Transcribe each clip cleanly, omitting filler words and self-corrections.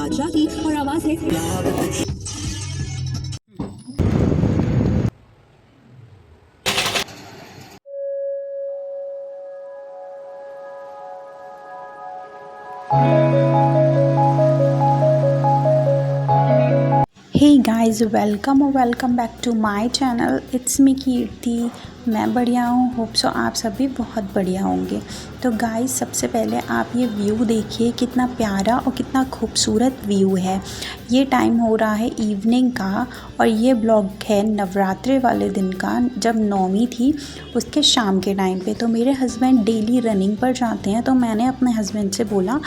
बादशाह की और आवाज है प्यार कुछ। Hey guys, welcome back to my channel. It's me Kirti. मैं बढ़िया हूँ, होप सो आप सभी बहुत बढ़िया होंगे। तो गाइस, सबसे पहले आप ये व्यू देखिए, कितना प्यारा और कितना खूबसूरत व्यू है। ये टाइम हो रहा है इवनिंग का और ये ब्लॉग है नवरात्रि वाले दिन का, जब नौमी थी उसके शाम के टाइम पे। तो मेरे हस्बैंड डेली रनिंग पर जाते हैं, तो मैंने अपने हस्बैंड से बोला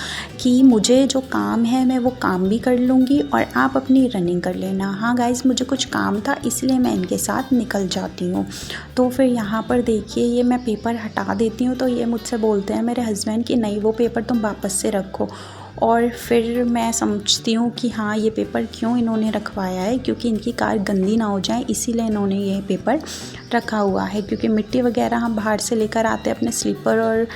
कि मुझे जो काम है मैं वो काम भी कर लूँगी और आप अपनी रनिंग कर लेना। हाँ गाइस, मुझे कुछ काम था इसलिए मैं इनके साथ निकल जाती हूँ। तो फिर यहाँ पर देखिए, ये मैं पेपर हटा देती हूँ तो ये मुझसे बोलते हैं मेरे हस्बैंड कि नहीं, वो पेपर तुम वापस से रखो। और फिर मैं समझती हूँ कि हाँ, ये पेपर क्यों इन्होंने रखवाया है, क्योंकि इनकी कार गंदी ना हो जाए इसीलिए इन्होंने ये पेपर रखा हुआ है। क्योंकि मिट्टी वगैरह हम बाहर से लेकर आते हैं अपने स्लीपर और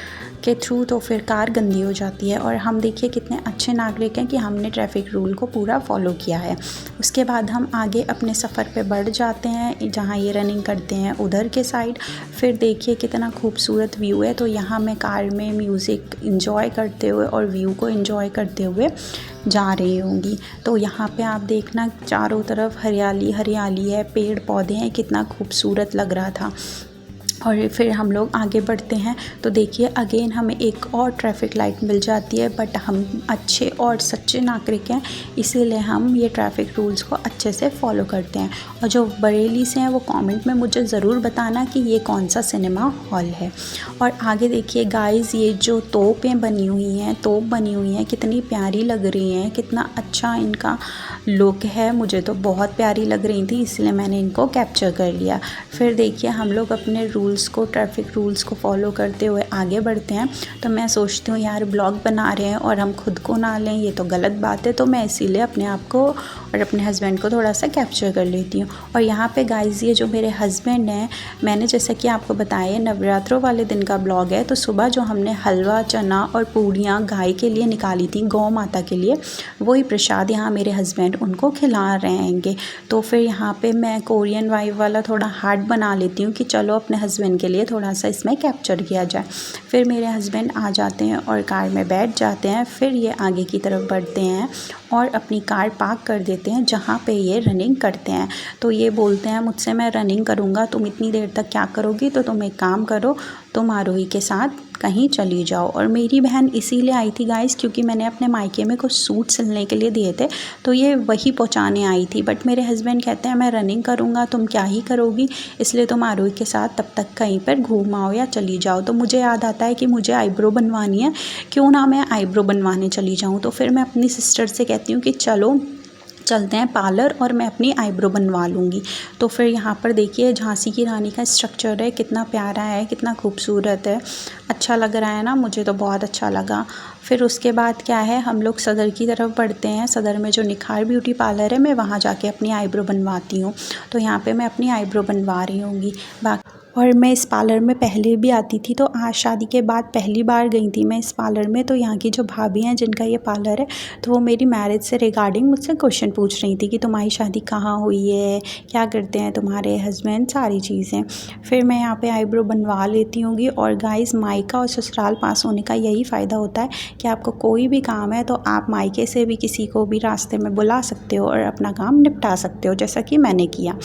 के थ्रू, तो फिर कार गंदी हो जाती है। और हम देखिए कितने अच्छे नागरिक हैं कि हमने ट्रैफिक रूल को पूरा फॉलो किया है। उसके बाद हम आगे अपने सफ़र पे बढ़ जाते हैं, जहाँ ये रनिंग करते हैं उधर के साइड। फिर देखिए कितना खूबसूरत व्यू है। तो यहाँ मैं कार में म्यूज़िक इंजॉय करते हुए और व्यू को इंजॉय करते हुए जा रही होंगी। तो यहाँ पे आप देखना, चारों तरफ हरियाली हरियाली है, पेड़ पौधे हैं, कितना खूबसूरत लग रहा था। और फिर हम लोग आगे बढ़ते हैं तो देखिए अगेन हमें एक और ट्रैफिक लाइट मिल जाती है। बट हम अच्छे और सच्चे नागरिक हैं, इसीलिए हम ये ट्रैफिक रूल्स को अच्छे से फॉलो करते हैं। और जो बरेली से हैं वो कमेंट में मुझे ज़रूर बताना कि ये कौन सा सिनेमा हॉल है। और आगे देखिए गाइस, ये जो तोपें बनी हुई हैं, तोप बनी हुई हैं, कितनी प्यारी लग रही हैं, कितना अच्छा इनका लुक है। मुझे तो बहुत प्यारी लग रही थी, इसलिए मैंने इनको कैप्चर कर लिया। फिर देखिए हम लोग अपने ट्रैफिक रूल्स को फॉलो करते हुए आगे बढ़ते हैं। तो मैं सोचती हूँ यार, ब्लॉग बना रहे हैं और हम खुद को ना लें, ये तो गलत बात है। तो मैं इसीलिए अपने आप को और अपने हस्बैंड को थोड़ा सा कैप्चर कर लेती हूँ। और यहाँ पे गाइस, ये जो मेरे हस्बैंड हैं, मैंने जैसा कि आपको बताया नवरात्रों वाले दिन का ब्लॉग है। तो सुबह जो हमने हलवा, चना और पूड़ियाँ गाय के लिए निकाली थी, गौ माता के लिए, वही प्रसाद यहाँ मेरे हस्बैंड उनको खिला रहे हैंगे। तो फिर यहाँ पे मैं कोरियन वाइब वाला थोड़ा हार्ट बना लेती हूँ कि चलो अपने हस्बैंड के लिए थोड़ा सा इसमें कैप्चर किया जाए। फिर मेरे हस्बैंड आ जाते हैं और कार में बैठ जाते हैं। फिर ये आगे की तरफ बढ़ते हैं और अपनी कार पार्क कर देते हैं जहाँ पे ये रनिंग करते हैं। तो ये बोलते हैं मुझसे, मैं रनिंग करूँगा, तुम इतनी देर तक क्या करोगी, तो तुम एक काम करो, तुम आरोही के साथ कहीं चली जाओ। और मेरी बहन इसीलिए आई थी गाइस, क्योंकि मैंने अपने मायके में कुछ सूट सिलने के लिए दिए थे, तो ये वही पहुंचाने आई थी। बट मेरे हस्बैंड कहते हैं मैं रनिंग करूँगा, तुम क्या ही करोगी, इसलिए तुम आरोही के साथ तब तक कहीं पर घूम आओ या चली जाओ। तो मुझे याद आता है कि मुझे आईब्रो बनवानी है, क्यों ना मैं आईब्रो बनवाने चली जाऊँ। तो फिर मैं अपनी सिस्टर से कहती हूँ कि चलो चलते हैं पार्लर और मैं अपनी आईब्रो बनवा लूँगी। तो फिर यहाँ पर देखिए झांसी की रानी का स्ट्रक्चर है, कितना प्यारा है, कितना खूबसूरत है, अच्छा लग रहा है ना, मुझे तो बहुत अच्छा लगा। फिर उसके बाद क्या है, हम लोग सदर की तरफ बढ़ते हैं। सदर में जो निखार ब्यूटी पार्लर है, मैं वहाँ जाके अपनी आईब्रो बनवाती हूँ। तो यहाँ पे मैं अपनी आईब्रो बनवा रही होंगी। और मैं इस पार्लर में पहले भी आती थी, तो आज शादी के बाद पहली बार गई थी मैं इस पार्लर में। तो यहाँ की जो भाभी हैं जिनका ये पार्लर है, तो वो मेरी मैरिज से रिगार्डिंग मुझसे क्वेश्चन पूछ रही थी कि तुम्हारी शादी कहाँ हुई है, क्या करते हैं तुम्हारे हस्बैंड, सारी चीज़ें। फिर मैं यहाँ पे आईब्रो बनवा लेती हूँगी। और गाइस, मायका और ससुराल पास होने का यही फ़ायदा होता है कि आपको कोई भी काम है तो आप मायके से भी किसी को भी रास्ते में बुला सकते हो और अपना काम निपटा सकते हो, जैसा कि मैंने किया।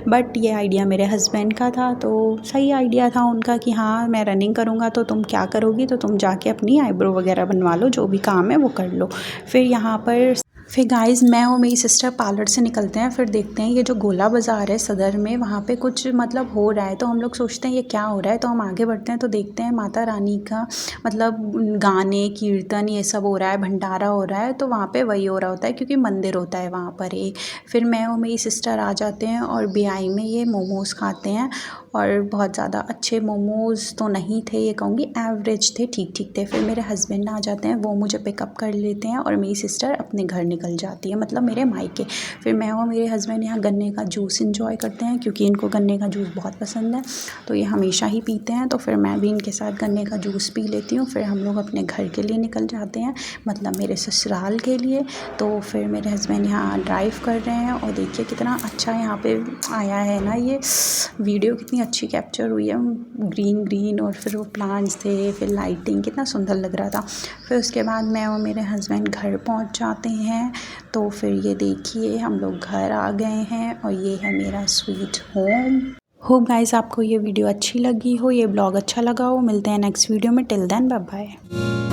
बट ये आइडिया मेरे हस्बैंड का था, तो सही आइडिया था उनका कि हाँ मैं रनिंग करूँगा तो तुम क्या करोगी, तो तुम जाके अपनी आईब्रो वगैरह बनवा लो, जो भी काम है वो कर लो। फिर यहाँ पर फिर गाइस, मैं और मेरी सिस्टर पार्लर से निकलते हैं। फिर देखते हैं ये जो गोला बाज़ार है सदर में, वहाँ पे कुछ मतलब हो रहा है। तो हम लोग सोचते हैं ये क्या हो रहा है, तो हम आगे बढ़ते हैं तो देखते हैं माता रानी का मतलब गाने कीर्तन ये सब हो रहा है, भंडारा हो रहा है। तो वहाँ पे वही हो रहा होता है क्योंकि मंदिर होता है वहाँ पर एक। फिर मैं और मेरी सिस्टर आ जाते हैं और बिहाई में ये मोमोज़ खाते हैं। और बहुत ज़्यादा अच्छे मोमोज़ तो नहीं थे, ये कहूँगी एवरेज थे, ठीक ठीक थे। फिर मेरे हस्बैंड आ जाते हैं, वो मुझे पिकअप कर लेते हैं और मेरी सिस्टर अपने घर निकल जाती है, मतलब मेरे मायके। फिर मैं और मेरे हस्बैंड यहाँ गन्ने का जूस इंजॉय करते हैं, क्योंकि इनको गन्ने का जूस बहुत पसंद है, तो ये हमेशा ही पीते हैं। तो फिर मैं भी इनके साथ गन्ने का जूस पी लेती हूँ। फिर हम लोग अपने घर के लिए निकल जाते हैं, मतलब मेरे ससुराल के लिए। तो फिर मेरे हस्बैंड यहाँ ड्राइव कर रहे हैं और देखिए कितना अच्छा यहाँ पे आया है ना, ये वीडियो कितनी अच्छी कैप्चर हुई है, ग्रीन ग्रीन और फिर वो प्लांट्स थे, फिर लाइटिंग, कितना सुंदर लग रहा था। फिर उसके बाद मैं और मेरे हस्बैंड घर पहुँच जाते हैं। तो फिर ये देखिए हम लोग घर आ गए हैं और ये है मेरा स्वीट होम। होप गाइस आपको ये वीडियो अच्छी लगी हो, ये ब्लॉग अच्छा लगा हो। मिलते हैं नेक्स्ट वीडियो में, टिल देन बाय बाय।